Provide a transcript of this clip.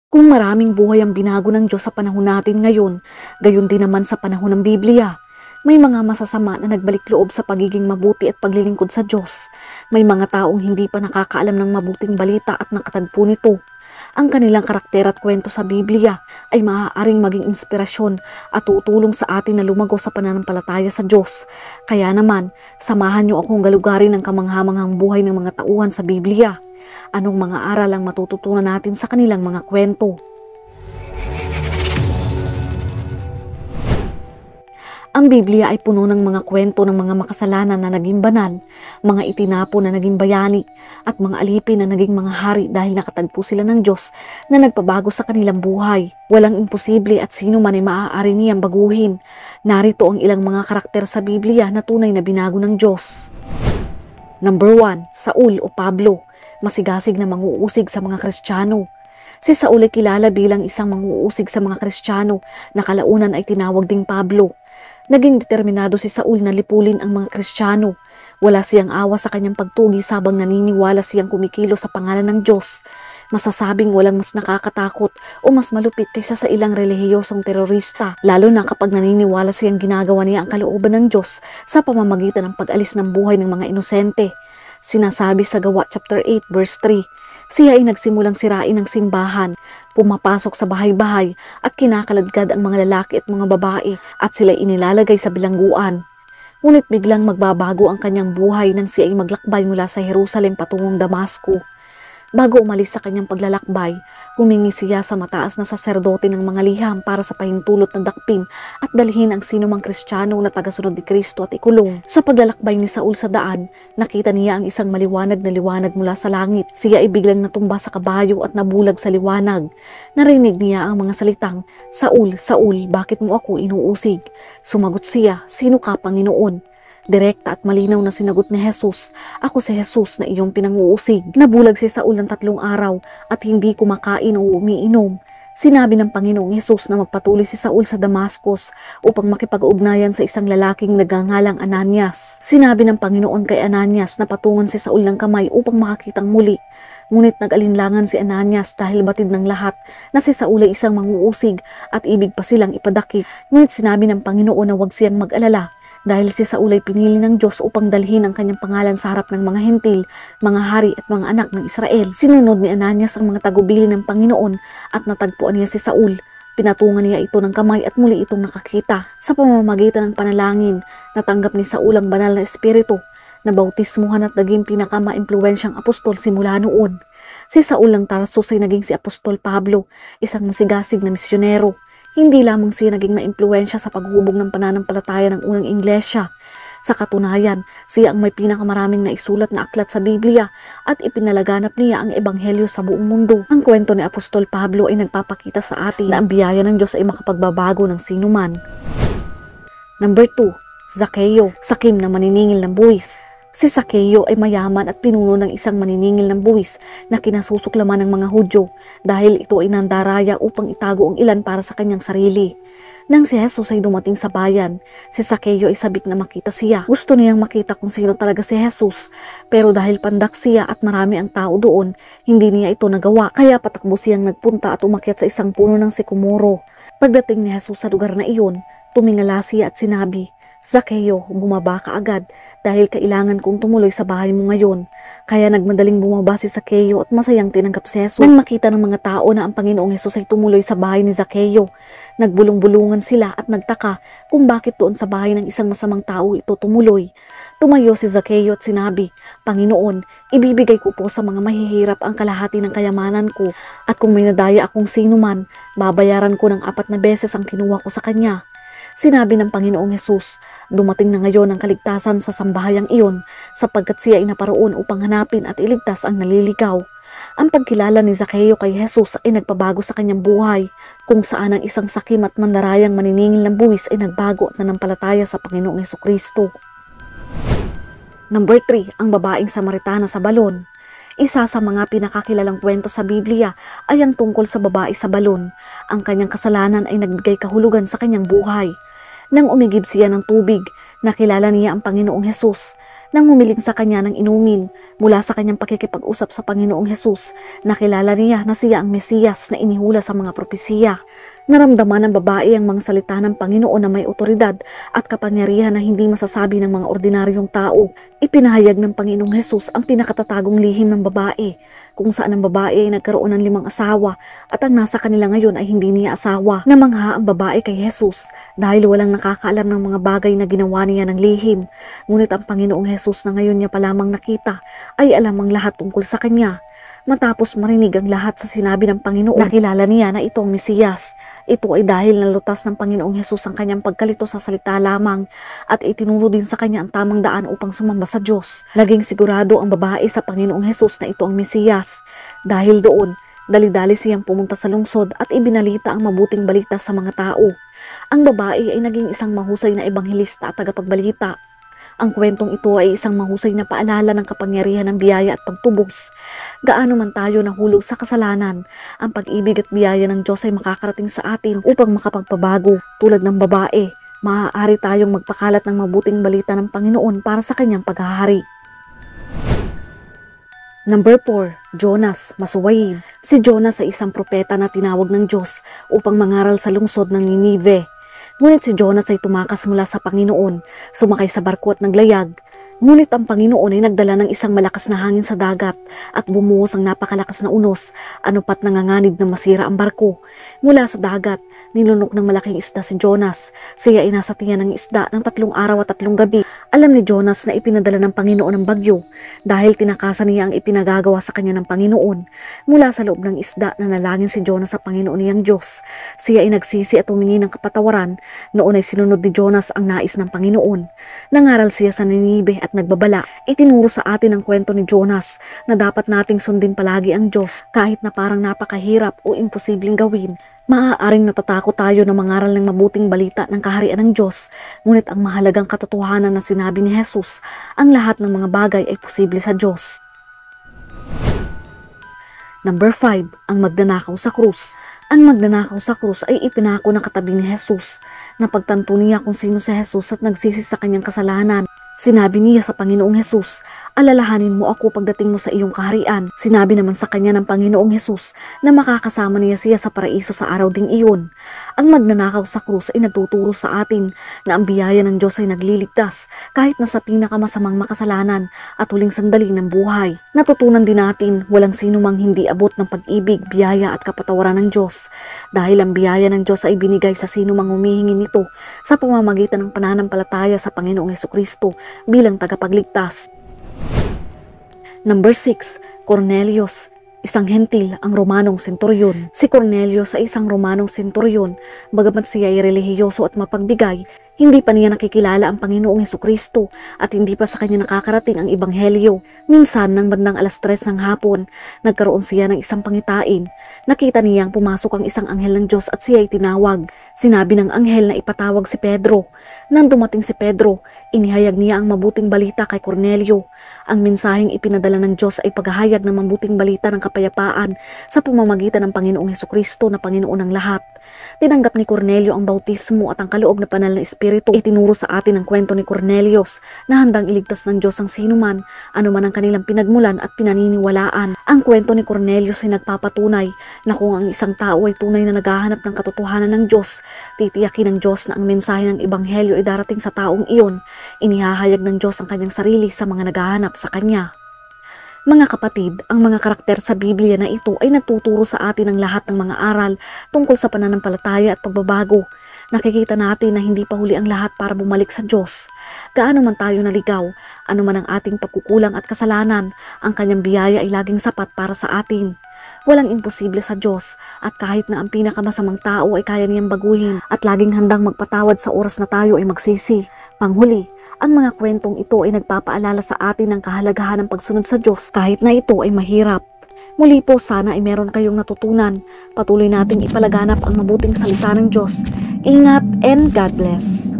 Kung maraming buhay ang binago ng Diyos sa panahon natin ngayon, gayon din naman sa panahon ng Biblia. May mga masasama na nagbalik loob sa pagiging mabuti at paglilingkod sa Diyos. May mga taong hindi pa nakakaalam ng mabuting balita at nakatagpo nito. Ang kanilang karakter at kwento sa Biblia ay maaaring maging inspirasyon at tutulong sa atin na lumago sa pananampalataya sa Diyos. Kaya naman, samahan niyo akong galugarin ang kamanghamanghang buhay ng mga tauhan sa Biblia. Anong mga aral ang matututunan natin sa kanilang mga kwento? Ang Biblia ay puno ng mga kwento ng mga makasalanan na naging banal, mga itinapo na naging bayani, at mga alipin na naging mga hari dahil nakatagpo sila ng Diyos na nagpabago sa kanilang buhay. Walang imposible at sino man ay maaari niyang baguhin. Narito ang ilang mga karakter sa Biblia na tunay na binago ng Diyos. Number 1, Saul o Pablo. Masigasig na manguusig sa mga Kristiyano. Si Saul ay kilala bilang isang manguusig sa mga Kristiyano na kalaunan ay tinawag ding Pablo. Naging determinado si Saul na lipulin ang mga Kristiyano. Wala siyang awa sa kanyang pagtugis habang naniniwala siyang kumikilo sa pangalan ng Diyos. Masasabing walang mas nakakatakot o mas malupit kaysa sa ilang relihiyosong terorista, lalo na kapag naniniwala siyang ginagawa niya ang kalooban ng Diyos sa pamamagitan ng pag-alis ng buhay ng mga inosente. Sinasabi sa Gawa chapter 8 verse 3, siya ay nagsimulang sirain ang simbahan, pumapasok sa bahay-bahay at kinakaladkad ang mga lalaki at mga babae at sila inilalagay sa bilangguan. Ngunit biglang magbabago ang kanyang buhay nang siya ay maglakbay mula sa Jerusalem patungong Damasco. Bago umalis sa kanyang paglalakbay, humingi siya sa mataas na saserdote ng mga liham para sa pahintulot ng dakpin at dalhin ang sinumang Kristiyano na tagasunod ni Kristo at ikulong. Sa paglalakbay ni Saul sa daan, nakita niya ang isang maliwanag na liwanag mula sa langit. Siya ay biglang natumba sa kabayo at nabulag sa liwanag. Narinig niya ang mga salitang, "Saul, Saul, bakit mo ako inuusig?" Sumagot siya, "Sino ka, Panginoon?" Direkta at malinaw na sinagot ni Jesus, "Ako si Jesus na iyong pinanguusig." Nabulag si Saul ng 3 araw at hindi kumakain o umiinom. Sinabi ng Panginoong Jesus na magpatuloy si Saul sa Damascus upang makipag-ugnayan sa isang lalaking nagngangalang Ananias. Sinabi ng Panginoon kay Ananias na patungan si Saul ng kamay upang makakitang muli. Ngunit nag-alinlangan si Ananias dahil batid ng lahat na si Saul ay isang manguusig at ibig pa silang ipadakip. Ngunit sinabi ng Panginoon na huwag siyang mag-alala dahil si Saul ay pinili ng Diyos upang dalhin ang kanyang pangalan sa harap ng mga hentil, mga hari at mga anak ng Israel. Sinunod ni Ananias ang mga tagubili ng Panginoon at natagpuan niya si Saul. Pinatungan niya ito ng kamay at muli itong nakakita. Sa pamamagitan ng panalangin, natanggap ni Saul ang banal na espiritu, nabautismuhan at naging pinakama-impluwensyang apostol simula noon. Si Saul ng Tarsus ay naging si Apostol Pablo, isang masigasig na misyonero. Hindi lamang siya naging maimpluwensya sa paghubog ng pananampalataya ng unang Iglesia. Sa katunayan, siya ang may pinakamaraming naisulat na aklat sa Biblia at ipinalaganap niya ang ebanghelyo sa buong mundo. Ang kwento ni Apostol Pablo ay nagpapakita sa atin na ang biyaya ng Diyos ay makapagbabago ng sinuman. Number 2, Zaccheo, sakim na maniningil ng buwis. Si Zaccheo ay mayaman at pinuno ng isang maniningil ng buwis na kinasusuklaman ng mga Hudyo dahil ito ay nandaraya upang itago ang ilan para sa kanyang sarili. Nang si Jesus ay dumating sa bayan, si Zaccheo ay sabik na makita siya. Gusto niyang makita kung sino talaga si Jesus, pero dahil pandak siya at marami ang tao doon, hindi niya ito nagawa. Kaya patakbo siyang nagpunta at umakyat sa isang puno ng sikomoro. Pagdating ni Jesus sa lugar na iyon, tumingala siya at sinabi, "Zaccheo, bumaba ka agad dahil kailangan kong tumuloy sa bahay mo ngayon." Kaya nagmadaling bumaba si Zaccheo at masayang tinanggap si Jesus. Nang makita ng mga tao na ang Panginoong Jesus ay tumuloy sa bahay ni Zaccheo, nagbulong-bulungan sila at nagtaka kung bakit doon sa bahay ng isang masamang tao ito tumuloy. Tumayo si Zaccheo at sinabi, "Panginoon, ibibigay ko po sa mga mahihirap ang kalahati ng kayamanan ko at kung may nadaya akong sino man, babayaran ko ng 4 na beses ang kinuha ko sa kanya." Sinabi ng Panginoong Jesus, dumating na ngayon ang kaligtasan sa sambahayang iyon sapagkat siya ay naparoon upang hanapin at iligtas ang naliligaw. Ang pagkilala ni Zaccheo kay Jesus ay nagpabago sa kanyang buhay, kung saan ang isang sakim at mandarayang maniningil ng buwis ay nagbago at nanampalataya sa Panginoong Hesukristo. Number 3, ang babaeng Samaritana sa balon. Isa sa mga pinakakilalang kwento sa Biblia ay ang tungkol sa babae sa balon. Ang kanyang kasalanan ay nagbigay kahulugan sa kanyang buhay. Nang umigib siya ng tubig, nakilala niya ang Panginoong Jesus. nang humiling sa kanya ng inumin. Mula sa kanyang pakikipag-usap sa Panginoong Hesus, nakilala niya na siya ang Mesiyas na inihula sa mga propesiya. Naramdaman ng babae ang mga salita ng Panginoon na may otoridad at kapangyarihan na hindi masasabi ng mga ordinaryong tao. Ipinahayag ng Panginoong Hesus ang pinakatatagong lihim ng babae, kung saan ang babae ay nagkaroon ng 5 asawa at ang nasa kanila ngayon ay hindi niya asawa. Namangha ang babae kay Hesus dahil walang nakakaalam ng mga bagay na ginawa niya ng lihim. Ngunit ang Panginoong Hesus na ngayon niya pa lamang nakita ay alam ang lahat tungkol sa kanya. Matapos marinig ang lahat sa sinabi ng Panginoon, nakilala niya na ito ang Mesiyas. Ito ay dahil nalutas ng Panginoong Hesus ang kanyang pagkalito sa salita lamang at itinuro din sa kanya ang tamang daan upang sumamba sa Diyos. Naging sigurado ang babae sa Panginoong Hesus na ito ang Mesiyas. Dahil doon, dali-dali siyang pumunta sa lungsod at ibinalita ang mabuting balita sa mga tao. Ang babae ay naging isang mahusay na ebanghelista at tagapagbalita. Ang kwentong ito ay isang mahusay na paalala ng kapangyarihan ng biyaya at pagtubos. Gaano man tayo nahulog sa kasalanan, ang pag-ibig at biyaya ng Diyos ay makakarating sa atin upang makapagpabago. Tulad ng babae, maaari tayong magpakalat ng mabuting balita ng Panginoon para sa kanyang paghahari. Number 4, Jonas, masuwayin. Si Jonas ay isang propeta na tinawag ng Diyos upang mangaral sa lungsod ng Ninive. Ngunit si Jonas ay tumakas mula sa Panginoon, sumakay sa barko at naglayag. Ngunit ang Panginoon ay nagdala ng isang malakas na hangin sa dagat at bumuhos ang napakalakas na unos, anupat nanganganib na masira ang barko. Mula sa dagat, nilunok ng malaking isda si Jonas. Siya ay nasa tiyan ng isda ng 3 araw at 3 gabi. Alam ni Jonas na ipinadala ng Panginoon ang bagyo dahil tinakasan niya ang ipinagagawa sa kanya ng Panginoon. Mula sa loob ng isda, nanalangin si Jonas sa Panginoon niyang Diyos. Siya ay nagsisi at humingi ng kapatawaran. Noon ay sinunod ni Jonas ang nais ng Panginoon. Nangaral siya sa Ninive at nagbabala. Itinuro sa atin ang kwento ni Jonas na dapat nating sundin palagi ang Diyos kahit na parang napakahirap o imposibleng gawin. Maaaring natatakot tayo na mangaral ng mabuting balita ng kaharian ng Diyos, ngunit ang mahalagang katotohanan na sinabi ni Jesus, ang lahat ng mga bagay ay posible sa Diyos. Number 5, ang magnanakaw sa krus. Ang magnanakaw sa krus ay ipinako ng katabi ni Jesus. Napagtanto niya kung sino si Jesus at nagsisi sa kanyang kasalanan. Sinabi niya sa Panginoong Hesus, alalahanin mo ako pagdating mo sa iyong kaharian. Sinabi naman sa kanya ng Panginoong Hesus na makakasama niya siya sa paraiso sa araw ding iyon. Ang magnanakaw sa krus ay nagtuturo sa atin na ang biyaya ng Diyos ay nagliligtas kahit na sa pinakamasamang makasalanan at huling sandali ng buhay. Natutunan din natin walang sino mang hindi abot ng pag-ibig, biyaya at kapatawaran ng Diyos dahil ang biyaya ng Diyos ay binigay sa sino mang humihingi nito sa pamamagitan ng pananampalataya sa Panginoong Hesukristo bilang tagapagligtas. Number 6, Cornelius, isang hentil, ang Romanong senturyon. Si Cornelius ay isang Romanong senturyon, bagamat siya ay relihiyoso at mapagbigay, hindi pa niya nakikilala ang Panginoong Hesukristo at hindi pa sa kanya nakakarating ang Ebanghelyo. Minsan, nang bandang 3:00 ng hapon, nagkaroon siya ng isang pangitain. Nakita niyang pumasok ang isang anghel ng Diyos at siya ay tinawag. Sinabi ng anghel na ipatawag si Pedro. Nang dumating si Pedro, inihayag niya ang mabuting balita kay Cornelio. Ang mensaheng ipinadala ng Diyos ay paghahayag ng mabuting balita ng kapayapaan sa pamamagitan ng Panginoong Hesukristo na Panginoon ng lahat. Tinanggap ni Cornelio ang bautismo at ang kaloob na banal na espiritu. Itinuro sa atin ang kwento ni Cornelius na handang iligtas ng Diyos ang sinuman, anuman ang kanilang pinagmulan at pinaniniwalaan. Ang kwento ni Cornelius ay nagpapatunay na kung ang isang tao ay tunay na naghahanap ng katotohanan ng Diyos, titiyakin ng Diyos na ang mensahe ng Ebanghelyo ay darating sa taong iyon. Inihahayag ng Diyos ang kanyang sarili sa mga naghahanap sa Kanya. Mga kapatid, ang mga karakter sa Biblia na ito ay nagtuturo sa atin ng lahat ng mga aral tungkol sa pananampalataya at pagbabago. Nakikita natin na hindi pa huli ang lahat para bumalik sa Diyos. Gaano man tayo naligaw, ano man ang ating pagkukulang at kasalanan, ang kanyang biyaya ay laging sapat para sa atin. Walang imposible sa Diyos at kahit na ang pinakamasamang tao ay kaya niyang baguhin at laging handang magpatawad sa oras na tayo ay magsisi. Panghuli, ang mga kwentong ito ay nagpapaalala sa atin ng kahalagahan ng pagsunod sa Diyos kahit na ito ay mahirap. Muli po, sana ay meron kayong natutunan. Patuloy nating ipalaganap ang mabuting salita ng Diyos. Ingat and God bless.